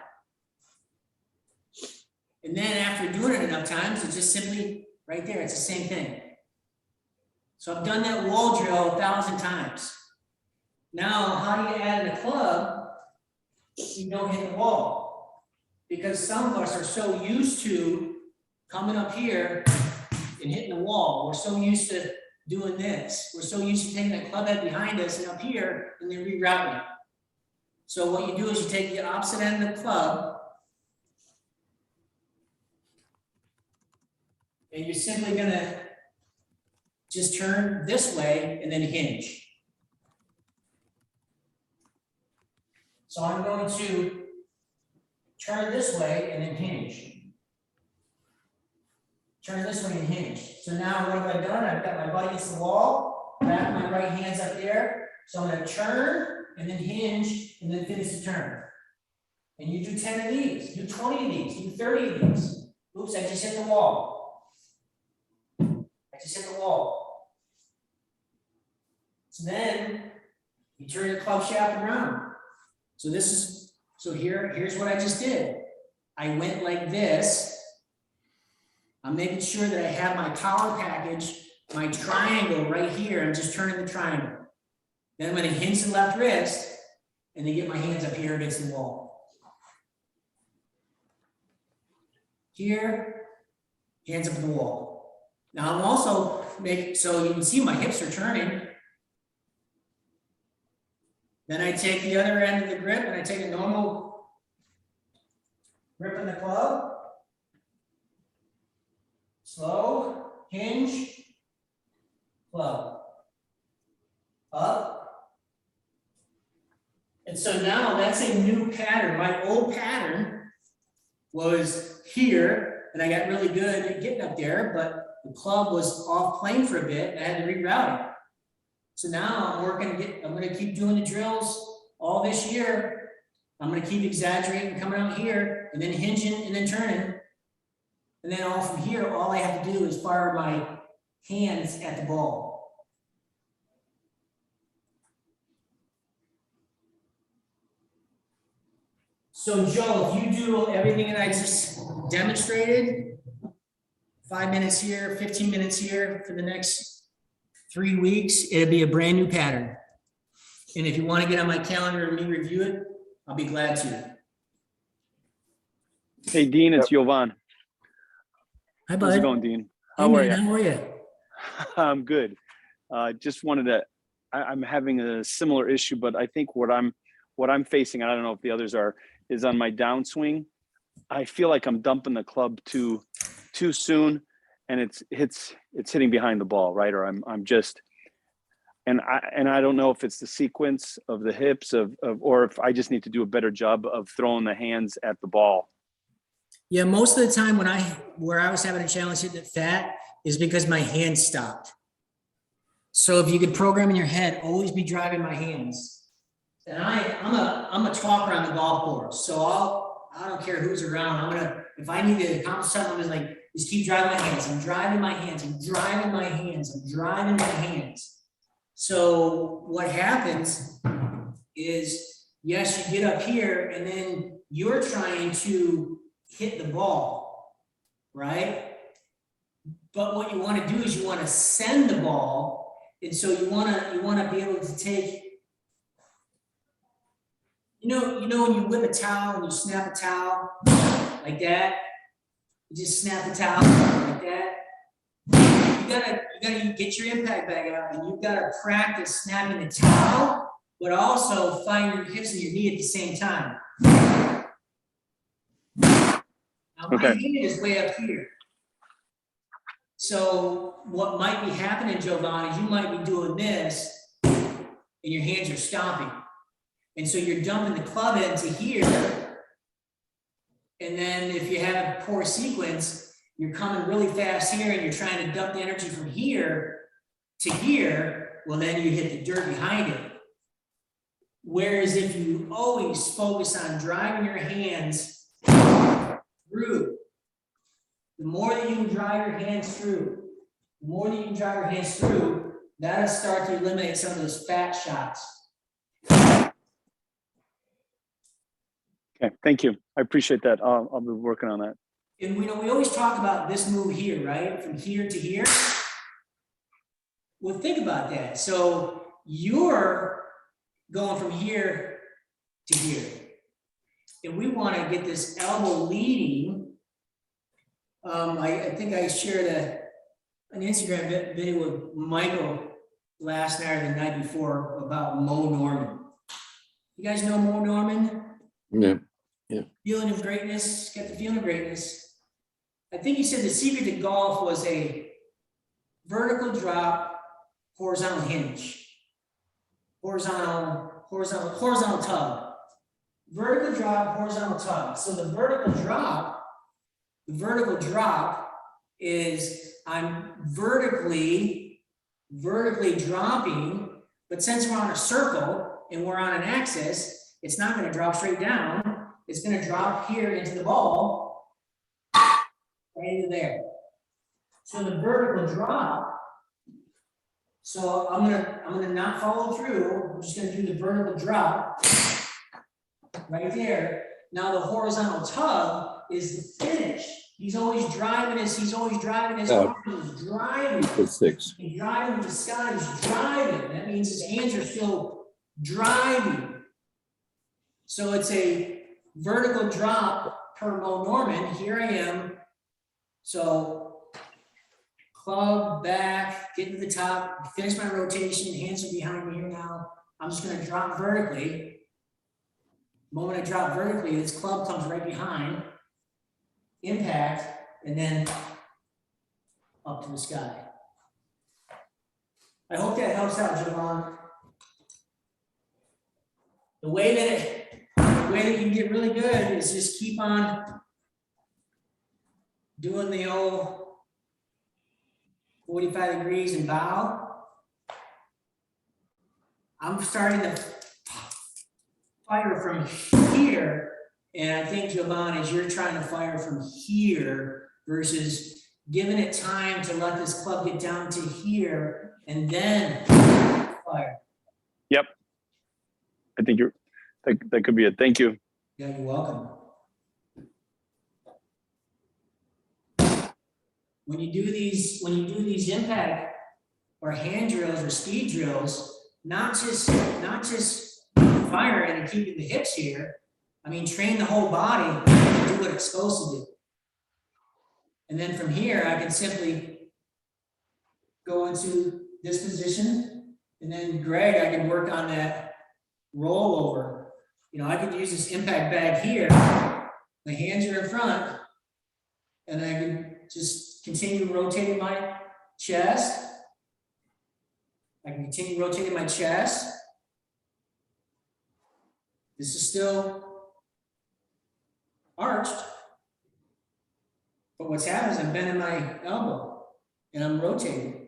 And then after doing it enough times, it's just simply right there, it's the same thing. So I've done that wall drill 1,000 times. Now, how do you add in a club? You don't hit the wall. Because some of us are so used to coming up here and hitting the wall. We're so used to doing this. We're so used to taking that club head behind us and up here and then rerouting it. So what you do is you take the opposite end of the club and you're simply gonna just turn this way and then hinge. So I'm going to turn this way and then hinge. Turn this way and hinge. So now what have I done? I've got my butt against the wall, back my right hand's up there. So I'm gonna turn and then hinge and then finish the turn. And you do 10 of these, do 20 of these, do 30 of these. Oops, I just hit the wall. I just hit the wall. So then you turn the club shaft around. So this is, so here's what I just did. I went like this. I'm making sure that I have my power package, my triangle right here. I'm just turning the triangle. Then I'm gonna hinge the left wrist and then get my hands up here against the wall. Here, hands up to the wall. Now I'm also making, so you can see my hips are turning. Then I take the other end of the grip and I take a normal grip in the club. Slow, hinge, club, up. And so now that's a new my old pattern was here, and I got really good at getting up there, but the club was off plane for a bit, and I had to reroute it. So now I'm gonna keep doing the drills all this year. I'm gonna keep exaggerating, coming out here, and then hinging, and then turning. And then all from here, all I have to do is fire my hands at the ball. So Joe, if you do everything that I just demonstrated, 5 minutes here, 15 minutes here for the next 3 weeks, it'll be a brand new pattern. And if you want to get on my calendar and me review it, I'll be glad to. Hey, Dean, it's Jovan. Hi, bud. How's it going, Dean? Hey, How are man, you? how are you? I'm good. Just wanted to, I'm having a similar issue, but I think what I'm facing, I don't know if the others are, is on my downswing. I feel like I'm dumping the club too soon, and it's hitting behind the ball, right? Or I'm just, and I don't know if it's the sequence of the hips or if I just need to do a better job of throwing the hands at the ball. Yeah, most of the time where I was having a challenge hitting it fat is because my hands stopped. So if you could program in your head, always be driving my hands. And I'm a talker on the golf course, so I don't care who's around. If I need to accomplish something, I'm just like, just keep driving my hands. I'm driving my hands. I'm driving my hands. I'm driving my hands. So what happens is, yes, you get up here and then you're trying to hit the ball, right? But what you want to do is you want to send the ball, and so you want to be able to take. You know when you whip a towel and you snap a towel like that, you just snap the towel like that. You gotta get your impact bag out, and you've got to practice snapping the towel, but also find your hips and your knee at the same time. Now my hand is way up here. So what might be happening, Jovan, is you might be doing this, and your hands are stopping. And so you're dumping the club into here. And then if you have a poor sequence, you're coming really fast here and you're trying to dump the energy from here to here. Well, then you hit the dirt behind it. Whereas if you always focus on driving your hands through, the more that you can drive your hands through, that'll start to eliminate some of those fat shots. Okay, thank you. I appreciate that. I'll be working on that. And we always talk about this move here, right? From here to here. Well, think about that. So you're going from here to here. And we want to get this elbow leading. I think I shared an Instagram video with Michael last night or the night before about Mo Norman. You guys know Mo Norman? Yeah. Feeling of greatness, get the feeling of greatness. I think he said the secret to golf was a vertical drop, horizontal hinge, horizontal tug, vertical drop, horizontal tug. So the vertical drop is I'm vertically dropping, but since we're on a circle and we're on an axis, it's not going to drop straight down. It's going to drop here into the ball, right into there. So the vertical drop. So I'm gonna not follow through. I'm just going to do the vertical drop right there. Now the horizontal tug is the finish. He's always driving his. Oh. Arm is driving. It's 6. He's driving with the sky. He's driving. That means his hands are still driving. So it's a vertical drop per Mo Norman. Here I am. So club back, get to the top, finish my rotation, hands are behind me here now. I'm just going to drop vertically. The moment I drop vertically, this club comes right behind, impact, and then up to the sky. I hope that helps out, Jovan. The way that the way that you can get really good is just keep on doing the old 45 degrees and bow. I'm starting to fire from here, and I think, Jovan, is you're trying to fire from here versus giving it time to let this club get down to here and then fire. I think that could be it. Thank you. Yeah, you're welcome. When you do these impact or hand drills or speed drills, not just firing and keeping the hips here. I mean, train the whole body to do what it's supposed to do. And then from here, I can simply go into this position, and then Greg, I can work on that rollover. You know, I could use this impact bag here. My hands are in front, and I can just continue rotating my chest. I can continue rotating my chest. This is still arched, but what's happened is I'm bending my elbow and I'm rotating.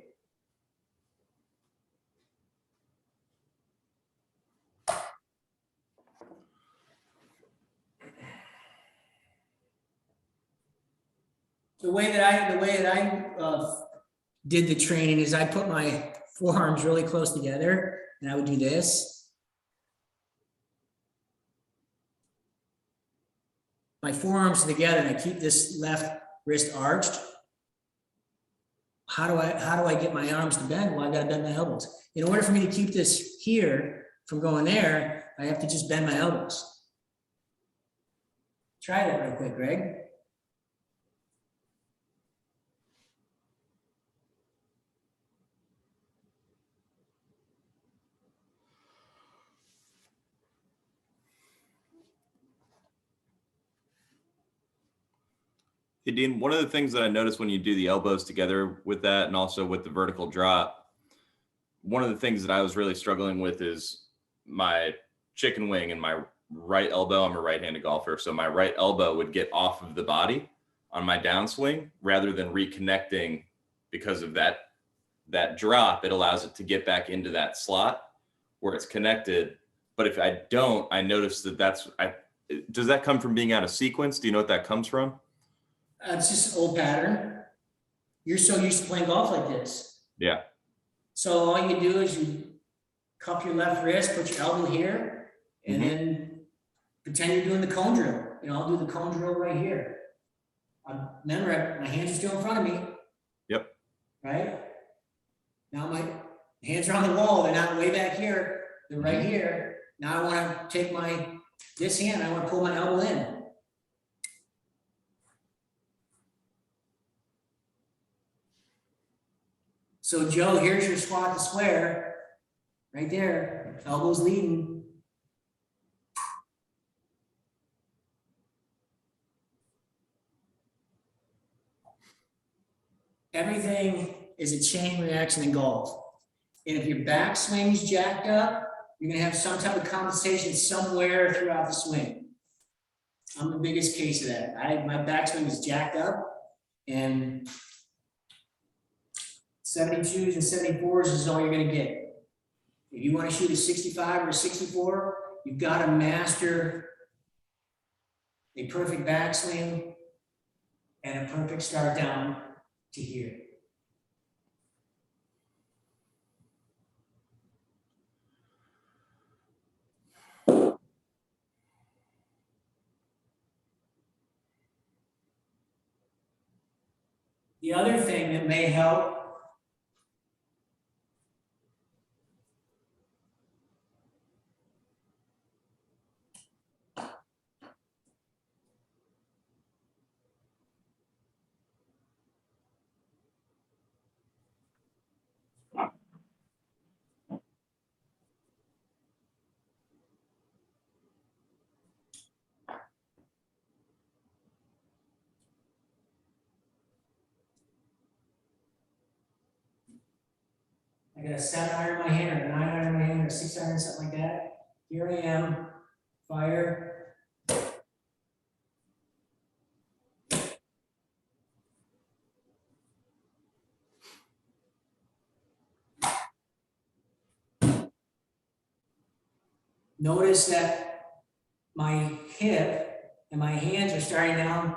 The way that I did the training is I put my forearms really close together, and I would do this. My forearms together, and I keep this left wrist arched. How do I get my arms to bend? Well, I got to bend my elbows. In order for me to keep this here from going there, I have to just bend my elbows. Try that real quick, Greg. Hey, Dean, one of the things that I noticed when you do the elbows together with that and also with the vertical drop, one of the things that I was really struggling with is my chicken wing and my right elbow. I'm a right-handed golfer, so my right elbow would get off of the body on my downswing rather than reconnecting because of that drop. It allows it to get back into that slot where it's connected. But if I don't, I notice that does that come from being out of sequence? Do you know what that comes from? It's just an old pattern. You're so used to playing golf like this. Yeah. So all you do is you cup your left wrist, put your elbow here, and then pretend you're doing the cone drill. You know, I'll do the cone drill right here. Remember, my hands are still in front of me. Yep. Right? Now my hands are on the wall. They're not way back here. They're right here. Now I want to take this hand, I want to pull my elbow in. So Joe, here's your squat to square, right there, elbows leading. Everything is a chain reaction in golf. And if your back swing's jacked up, you're gonna have some type of compensation somewhere throughout the swing. I'm the biggest case of that. My backswing is jacked up, and 72s and 74s is all you're gonna get. If you wanna shoot a 65 or a 64, you've gotta master a perfect backswing and a perfect start down to here. The other thing that may help I got a 7 iron in my hand, or a 9 iron in my hand, or a 6 iron, something like that. Here I am, fire. Notice that my hip and my hands are starting down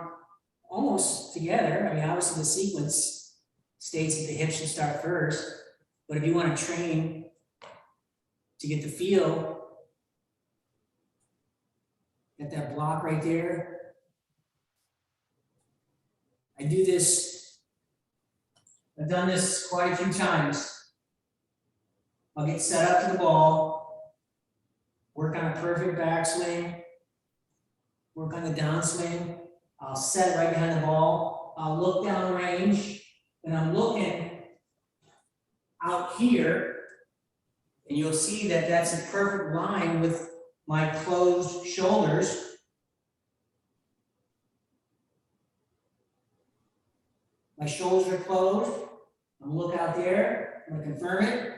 almost together. I mean, obviously the sequence states that the hip should start first, but if you want to train to get the feel at that block right there, I do this, I've done this quite a few times. I'll get set up to the ball, work on a perfect backswing, work on the downswing. I'll set it right behind the ball. I'll look down range, and I'm looking out here, and you'll see that that's a perfect line with my closed shoulders. My shoulders are closed. I'm gonna look out there. I'm gonna confirm it.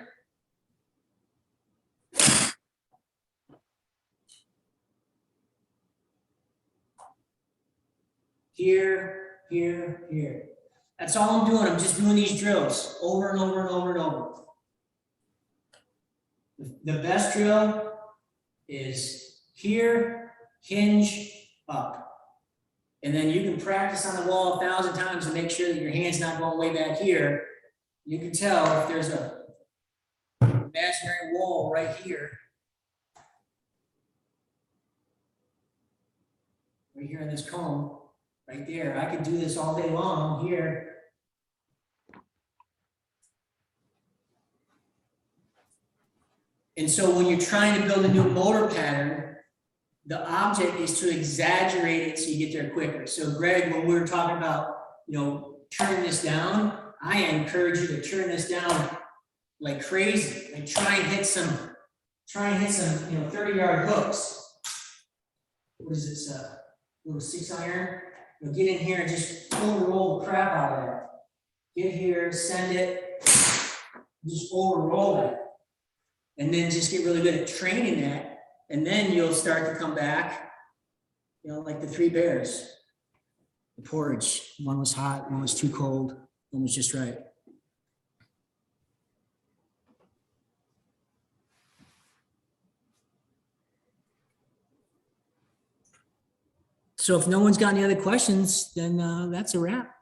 Here, here, here. That's all I'm doing. I'm just doing these drills over and over and over and over. The best drill is here, hinge, up. And then you can practice on the wall 1,000 times to make sure that your hand's not going way back here. You can tell if there's a imaginary wall right here. Right here in this cone. Right there, I could do this all day long here. And so when you're trying to build a new motor pattern, the object is to exaggerate it so you get there quicker. So Greg, when we were talking about, turning this down, I encourage you to turn this down like crazy. Like try and hit some 30-yard hooks. What is this, little 6-iron? Get in here and just overroll the crap out of that. Get here, send it, just overroll it. And then just get really good at training that. And then you'll start to come back, like the 3 bears. The porridge, one was hot, one was too cold, one was just right. So if no one's got any other questions, then that's a wrap.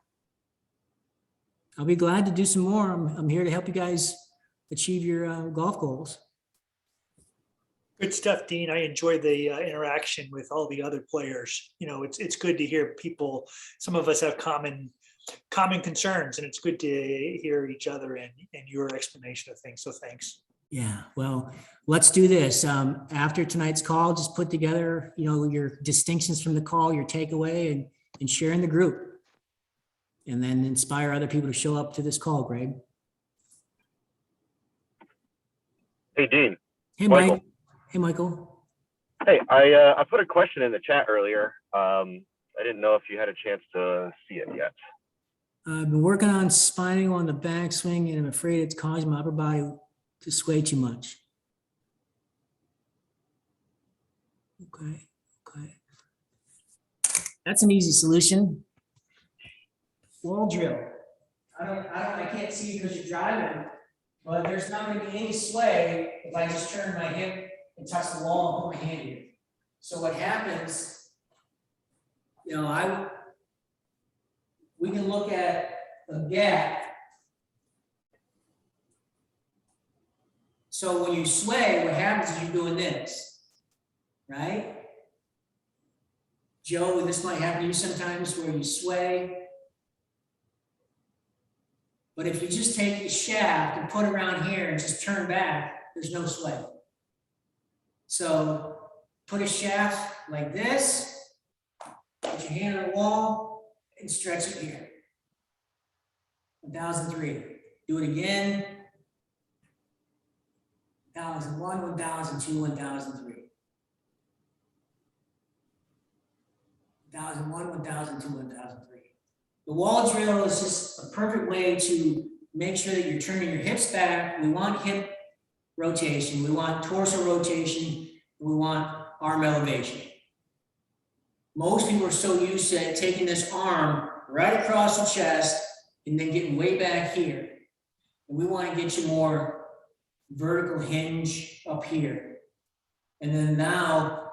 I'll be glad to do some more. I'm here to help you guys achieve your golf goals. Good stuff, Dean. I enjoy the interaction with all the other players. It's good to hear people. Some of us have common concerns, and it's good to hear each other and your explanation of things. So thanks. Yeah, well, let's do this. After tonight's call, just put together, your distinctions from the call, your takeaway, and share in the group. And then inspire other people to show up to this call, Greg. Hey, Dean. Hey, Michael. Mike. Hey, Michael. Hey, I put a question in the chat earlier. I didn't know if you had a chance to see it yet. I've been working on spinning on the backswing, and I'm afraid it's causing my upper body to sway too much. Okay. That's an easy solution. Wall drill. I can't see because you're driving, but there's not going to be any sway if I just turn my hip and touch the wall and put my hand here. So what happens, we can look at a gap. So when you sway, what happens is you're doing this, right? Joe, this might happen to you sometimes where you sway. But if you just take the shaft and put it around here and just turn back, there's no sway. So put a shaft like this, put your hand on the wall, and stretch it here. 1003. Do it again. 1001, 1002, 1003. 1001, 1002, 1003. The wall drill is just a perfect way to make sure that you're turning your hips back. We want hip rotation, we want torso rotation, we want arm elevation. Most people are so used to taking this arm right across the chest and then getting way back here. And we want to get you more vertical hinge up here. And then now,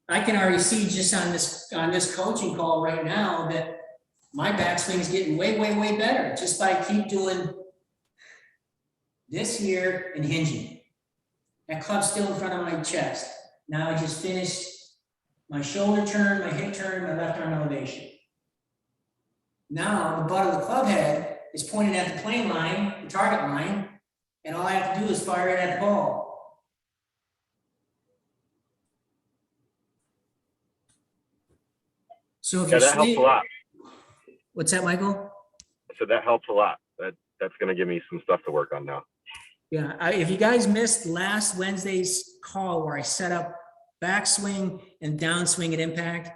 I can already see just on this coaching call right now that my backswing is getting way, way, way better, just by keep doing this here and hinging. That club's still in front of my chest. Now I just finished my shoulder turn, my hip turn, my left arm elevation. Now the butt of the club head is pointed at the plane line, the target line, and all I have to do is fire it at the ball. So if Yeah, you that helps a lot. What's that, Michael? So that helps a lot. That's going to give me some stuff to work on now. Yeah, if you guys missed last Wednesday's call where I set up backswing and downswing at impact,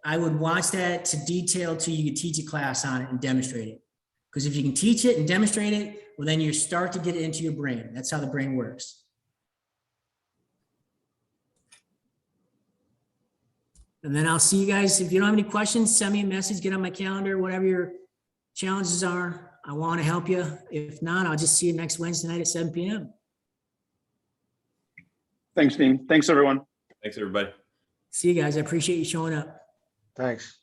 I would watch that to detail till you can teach a class on it and demonstrate it. Because if you can teach it and demonstrate it, well, then you start to get it into your brain. That's how the brain works. And then I'll see you guys. If you don't have any questions, send me a message, get on my calendar, whatever your challenges are. I want to help you. If not, I'll just see you next Wednesday night at 7 p.m. Thanks, Dean. Thanks, everyone. Thanks, everybody. See you guys. I appreciate you showing up. Thanks.